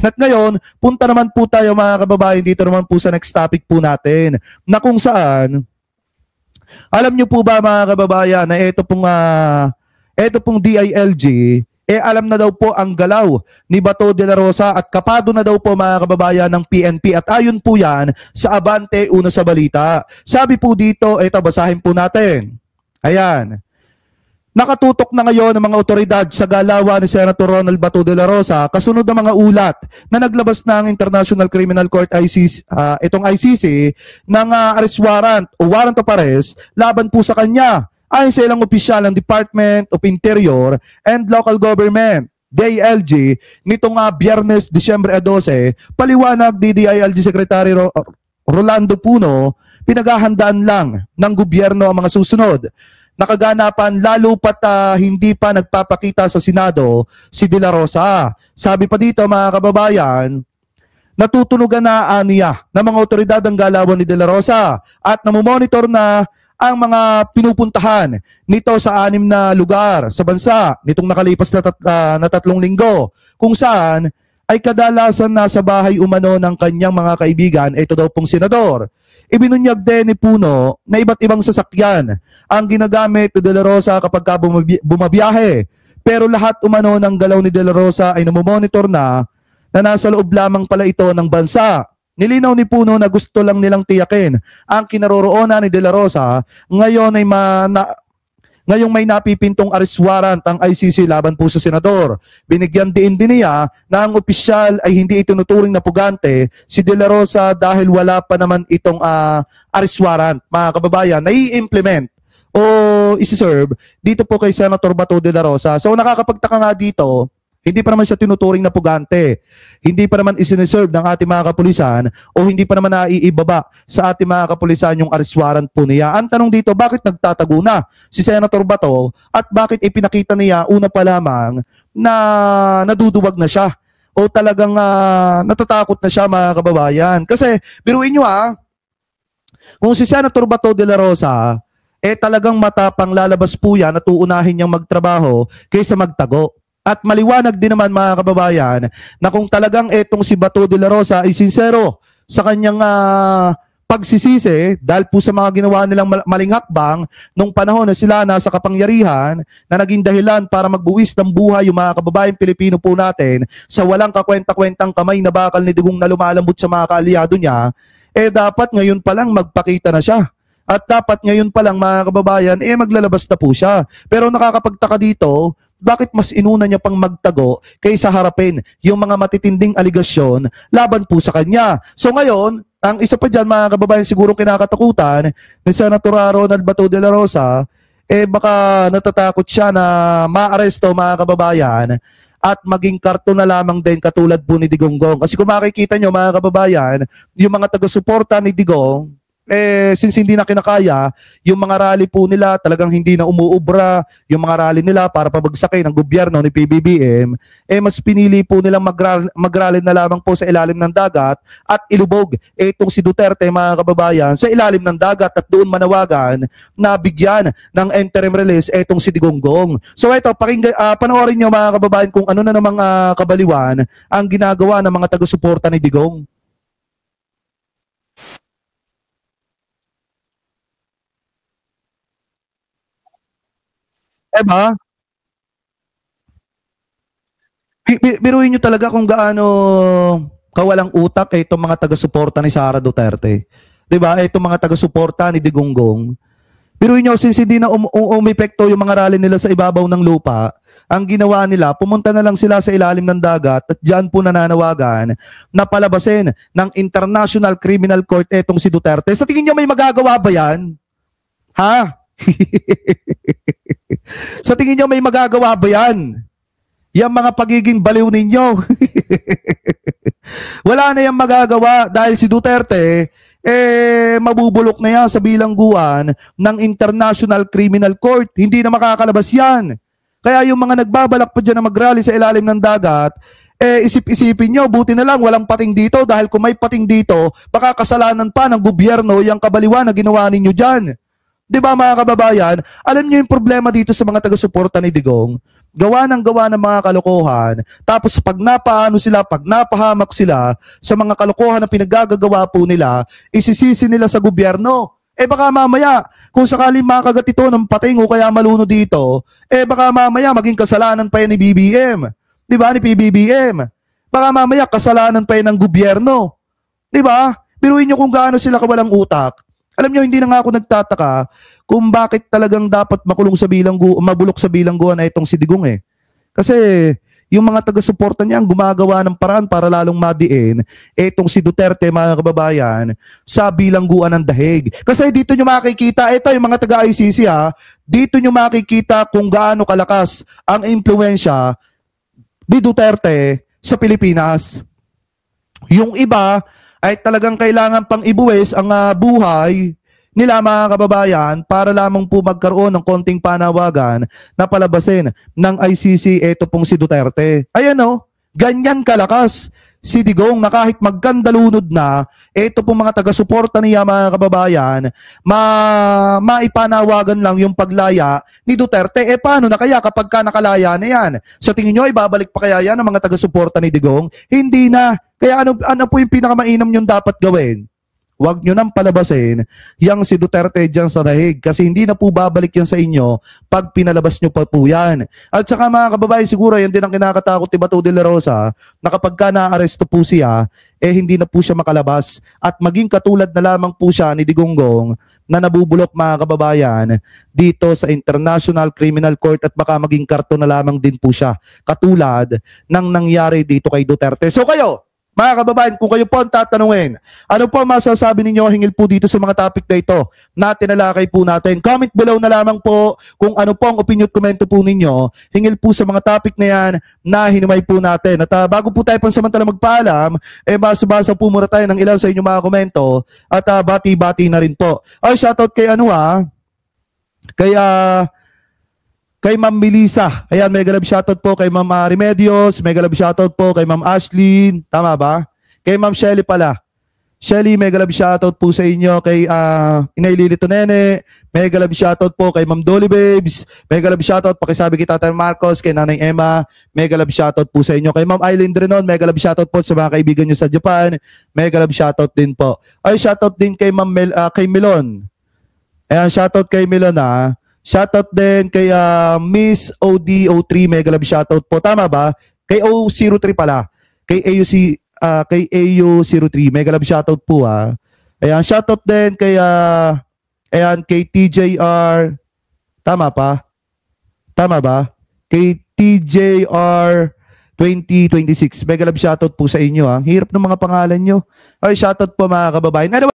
At ngayon, punta naman po tayo mga kababayan dito naman po sa next topic po natin na kung saan, alam nyo po ba mga kababayan na ito pong DILG, alam na daw po ang galaw ni Bato de la Rosa at kapado na daw po mga kababayan ng PNP at ayon po yan sa Abante Una sa Balita. Sabi po dito, basahin po natin. Ayan. Nakatutok na ngayon ang mga otoridad sa galawan ni Senator Ronald Bato de la Rosa kasunod ng mga ulat na naglabas ng International Criminal Court itong ICC ng arrest warrant o warrant of arrest laban po sa kanya. Ayon sa ilang opisyal ng Department of Interior and Local Government, DILG, nitong Biyernes, Disyembre 12, paliwanag ni DILG Secretary Rolando Puno, pinaghahandaan lang ng gobyerno ang mga susunod na kaganapan lalo pat hindi pa nagpapakita sa Senado si De La Rosa. Sabi pa dito mga kababayan, natutunugan na niya ng mga otoridad ang galawan ni De La Rosa at namomonitor na ang mga pinupuntahan nito sa 6 na lugar sa bansa nitong nakalipas na 3 linggo kung saan ay kadalasan nasa bahay umano ng kanyang mga kaibigan, ito daw pong senador. Ibinunyag din ni Puno na iba't ibang sasakyan ang ginagamit ni De La Rosa kapag bumabiyahe. Pero lahat umano ng galaw ni De La Rosa ay namomonitor na nasa loob lamang pala ito ng bansa. Nilinaw ni Puno na gusto lang nilang tiyakin ang kinaroroonan ni De La Rosa. Ngayong may napipintong arrest warrant ang ICC laban po sa senador. Binigyan din niya na ang opisyal ay hindi itinuturing na pugante si De La Rosa dahil wala pa naman itong arrest warrant. Mga kababayan, nai-implement o isi-serve dito po kay Senator Bato de la Rosa. So nakakapagtaka nga dito, hindi pa naman siya tinuturing na pugante. Hindi pa naman isiniserve ng ating mga kapulisan o hindi pa naman naiibaba sa ating mga kapulisan yung arrest warrant po niya. Ang tanong dito, bakit nagtatago na si Senator Bato at bakit ipinakita niya una pa lamang na naduduwag na siya o talagang natatakot na siya mga kababayan? Kasi biruin nyo kung si Senator Bato de la Rosa talagang matapang lalabas po yan at uunahin niyang magtrabaho kaysa magtago. At maliwanag din naman mga kababayan na kung talagang etong si Bato de la Rosa ay sincero sa kanyang pagsisisi dahil po sa mga ginawa nilang maling hakbang nung panahon na sila nasa kapangyarihan na naging dahilan para magbuwis ng buhay yung mga kababayang Pilipino po natin sa walang kakwenta-kwentang kamay na bakal ni Digong na lumalambot sa mga kaalyado niya, dapat ngayon pa lang magpakita na siya. At dapat ngayon pa lang mga kababayan, maglalabas na po siya. Pero nakakapagtaka dito, bakit mas inuna niya pang magtago kaysa harapin yung mga matitinding aligasyon laban po sa kanya. So ngayon, ang isa pa dyan mga kababayan siguro kinakatakutan ni Senator Ronald Bato de la Rosa, baka natatakot siya na maaresto mga kababayan at maging karton na lamang din katulad po ni Digong. Kasi kung makikita nyo mga kababayan, yung mga taga-suporta ni Digong, since hindi na kinakaya, yung mga rally po nila talagang hindi na umuubra, yung mga rally nila para pabagsakin ng gobyerno ni PBBM, mas pinili po nilang mag-rally na lamang po sa ilalim ng dagat at ilubog itong si Duterte mga kababayan sa ilalim ng dagat at doon manawagan na bigyan ng interim release itong si Digonggong. So ito, panoorin nyo mga kababayan kung ano na namang kabaliwan ang ginagawa ng mga taga-suporta ni Digong. Diba? Biruin nyo talaga kung gaano kawalang utak itong mga taga-suporta ni Sara Duterte. Diba? Itong mga taga-suporta ni Digonggong. Biruin nyo, since hindi na umepekto yung mga rally nila sa ibabaw ng lupa, ang ginawa nila, pumunta na lang sila sa ilalim ng dagat at dyan po nananawagan na palabasin ng International Criminal Court etong si Duterte. Sa tingin nyo may magagawa ba yan? Ha? Sa tingin nyo may magagawa ba yan? Yung mga pagiging baliw ninyo. Wala na yung magagawa dahil si Duterte mabubulok na yan sa bilangguan ng International Criminal Court. Hindi na makakalabas yan. Kaya yung mga nagbabalak pa dyan na mag-rally sa ilalim ng dagat, isip-isipin nyo, buti na lang walang pating dito dahil kung may pating dito, baka kasalanan pa ng gobyerno yung kabaliwan na ginawa ninyo dyan. Di ba mga kababayan? Alam niyo yung problema dito sa mga taga-suporta ni Digong? Gawa ng mga kalokohan. Tapos pag napaano sila, pag napahamak sila sa mga kalokohan na pinaggagawa po nila, isisisi nila sa gobyerno. Eh baka mamaya, kung sakaling makagat ito ng pating o kaya maluno dito, eh baka mamaya maging kasalanan pa yan ni BBM. Di ba? Ni PBBM. Baka mamaya kasalanan pa yan ng gobyerno. Di ba? Biruin nyo kung gaano sila kawalang utak. Alam nyo, hindi na nga ako nagtataka kung bakit talagang dapat mabulok sa bilangguan na itong si Digong eh. Kasi yung mga taga-suporta niya ang gumagawa ng paraan para lalong madiin itong si Duterte, mga kababayan, sa bilangguan ng dahig. Kasi dito nyo makikita, ito yung mga taga-ICC ha, dito nyo makikita kung gaano kalakas ang impluensya ni Duterte sa Pilipinas. Yung iba ay talagang kailangan pang ibuwis ang buhay nila, mga kababayan, para lamang po magkaroon ng konting panawagan na palabasin ng ICC ito pong si Duterte. Ayan o, ganyan kalakas si Digong na kahit magkandalunod na, ito pong mga taga-suporta niya, mga kababayan, maipanawagan lang yung paglaya ni Duterte. Eh paano na kaya kapag ka nakalaya na yan? Sa tingin nyo, ibabalik pa kaya yan ng mga taga-suporta ni Digong? Hindi na. Kaya ano po yung pinakamainam yung dapat gawin? Huwag nyo nang palabasin yang si Duterte dyan sa dahig kasi hindi na po babalik yan sa inyo pag pinalabas nyo pa po yan. At saka mga kababayan, siguro yan din ang kinakatakot ni Bato de la Rosa na kapag ka na-aresto po siya, eh hindi na po siya makalabas at maging katulad na lamang po siya ni Digonggong na nabubulok, mga kababayan, dito sa International Criminal Court at baka maging karton na lamang din po siya katulad ng nangyari dito kay Duterte. So kayo, mga kababayan, kung kayo po ang tatanungin, ano po masasabi ninyo hingil po dito sa mga topic na ito na tinalakay po natin? Comment below na lamang po kung ano po ang opinion at komento po ninyo hingil po sa mga topic na yan na hinumay po natin. At bago po tayo pansamantala magpaalam, eh basa-basa po muna tayo ng ilan sa inyong mga komento at bati-bati na rin po. Ay, shoutout kay kay Ma'am Melissa. Ayan, mega love shoutout po kay Ma'am Remedios. Mega love shoutout po kay Ma'am Ashlyn. Tama ba? Kay Ma'am Shelly pala. Shelly, mega love shoutout po sa inyo. Kay Inay Lilito Nene. Mega love shoutout po kay Ma'am Dolly Babes. Mega love shoutout pakisabi kay Tatay Marcos. Kay Nanay Emma. Mega love shoutout po sa inyo. Kay Ma'am Eileen Drenon. Mega love shoutout po sa mga kaibigan nyo sa Japan. Mega love shoutout din po. Ay, shoutout din kay Ma'am kay Milon. Ayan, shoutout kay Milon Shoutout din kay Miss OD03, mega love shoutout po. Tama ba? Kay O03 pala. Kay AU03, mega love shoutout po Ayan, shoutout din kay kay TJR. Tama pa? Tama ba? Kay TJR 2026. Mega love shoutout po sa inyo Hirap ng mga pangalan nyo. Ay, shoutout po, mga kababayan. Ano